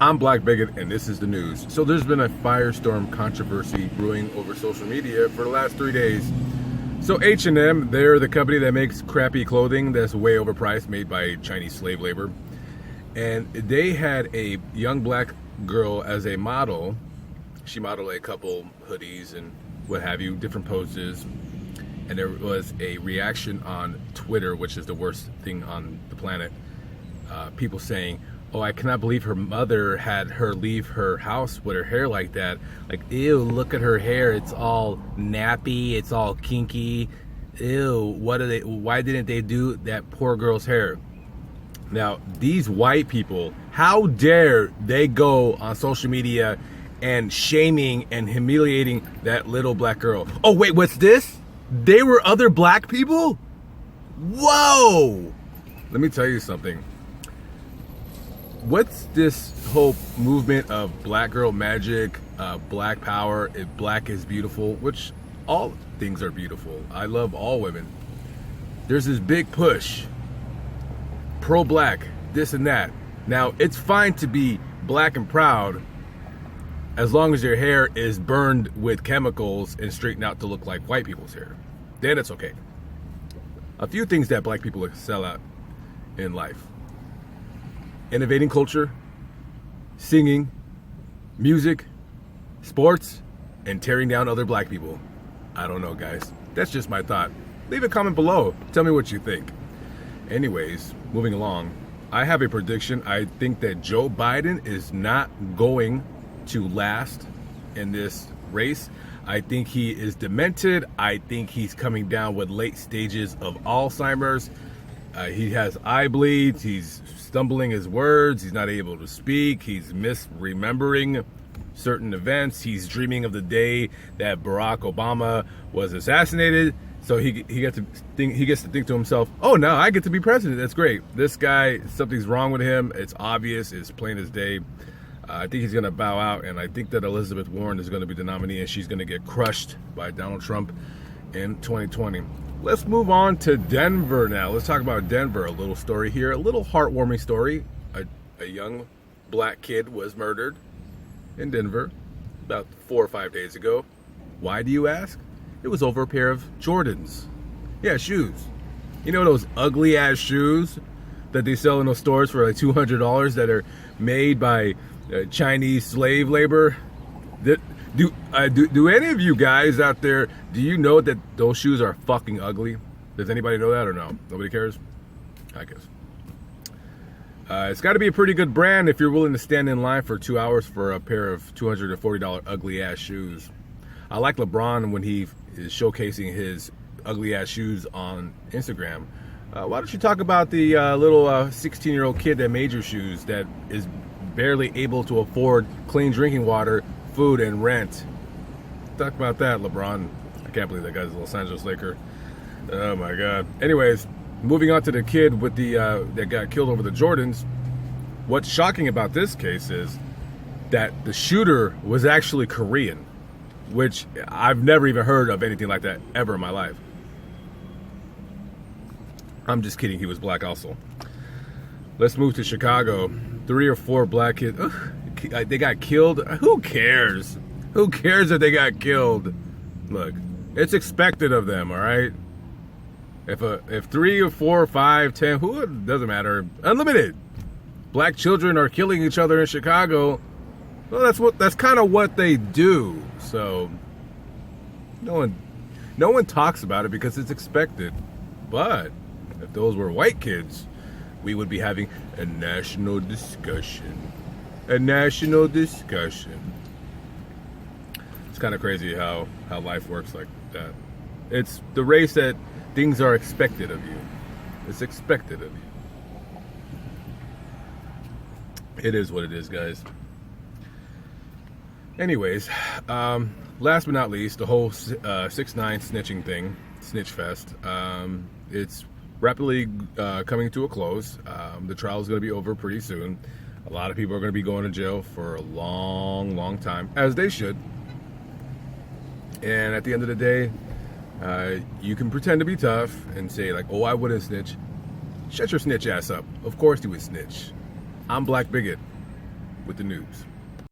I'm Black Bigot, and this is the news. So there's been a firestorm controversy brewing over social media for the last 3 days. So H&M, they're the company that makes crappy clothing that's way overpriced, made by Chinese slave labor. And they had a young black girl as a model. She modeled a couple hoodies and what have you, different poses. And there was a reaction on Twitter, which is the worst thing on the planet. People saying, oh, I cannot believe her mother had her leave her house with her hair like that. Like, ew, look at her hair. It's all nappy. It's all kinky. Ew, why didn't they do that poor girl's hair? Now, these white people, how dare they go on social media and shaming and humiliating that little black girl? Oh, wait, what's this? They were other black people? Whoa! Let me tell you something. What's this whole movement of black girl magic, black power, if black is beautiful, which all things are beautiful. I love all women. There's this big push, pro-black, this and that. Now, it's fine to be black and proud as long as your hair is burned with chemicals and straightened out to look like white people's hair. Then it's okay. A few things that black people excel at in life: innovating culture, singing, music, sports, and tearing down other black people. I don't know, guys. That's just my thought. Leave a comment below. Tell me what you think. Anyways, moving along. I have a prediction. I think that Joe Biden is not going to last in this race. I think he is demented. I think he's coming down with late stages of Alzheimer's. He has eye bleeds. He's stumbling his words. He's not able to speak. He's misremembering certain events. He's dreaming of the day that Barack Obama was assassinated. So he gets to think to himself, oh, now I get to be president. That's great. This guy, something's wrong with him. It's obvious. It's plain as day. I think he's going to bow out, and I think that Elizabeth Warren is going to be the nominee, and she's going to get crushed by Donald Trump in 2020. Let's move on to Denver now. Let's talk about Denver. A little story here, a little heartwarming story. A young black kid was murdered in Denver about 4 or 5 days ago. Why, do you ask? It was over a pair of Jordans. Yeah, shoes. You know those ugly ass shoes that they sell in those stores for like $200 that are made by Chinese slave labor? Do any of you guys out there, do you know that those shoes are fucking ugly? Does anybody know that or no? Nobody cares? I guess. It's got to be a pretty good brand if you're willing to stand in line for 2 hours for a pair of $240 ugly ass shoes. I like LeBron when he is showcasing his ugly ass shoes on Instagram. Why don't you talk about the little 16-year-old kid that made your shoes, that is barely able to afford clean drinking water, food, and rent? Talk about that, LeBron. I can't believe that guy's a Los Angeles Laker. Oh my God. Anyways, moving on to the kid with the that got killed over the Jordans. What's shocking about this case is that the shooter was actually Korean, which I've never even heard of anything like that ever in my life. I'm just kidding. He was black also. Let's move to Chicago. 3 or 4 black kids. They got killed. Who cares? Who cares if they got killed? Look, it's expected of them, all right? If 3 or 4 or 5, 10, who, it doesn't matter. Unlimited. Black children are killing each other in Chicago. Well, that's kind of what they do. So no one talks about it because it's expected. But if those were white kids, we would be having a national discussion. A national discussion. It's kind of crazy how life works like that. It's the race that things are expected of you. It's expected of you. It is what it is, guys. Anyways, last but not least, the whole 6ix9ine snitching thing, Snitch Fest. It's rapidly coming to a close. The trial is going to be over pretty soon. A lot of people are going to be going to jail for a long, long time, as they should. And at the end of the day, you can pretend to be tough and say like, oh, I wouldn't snitch. Shut your snitch ass up. Of course you would snitch. I'm Black Bigot. with the news.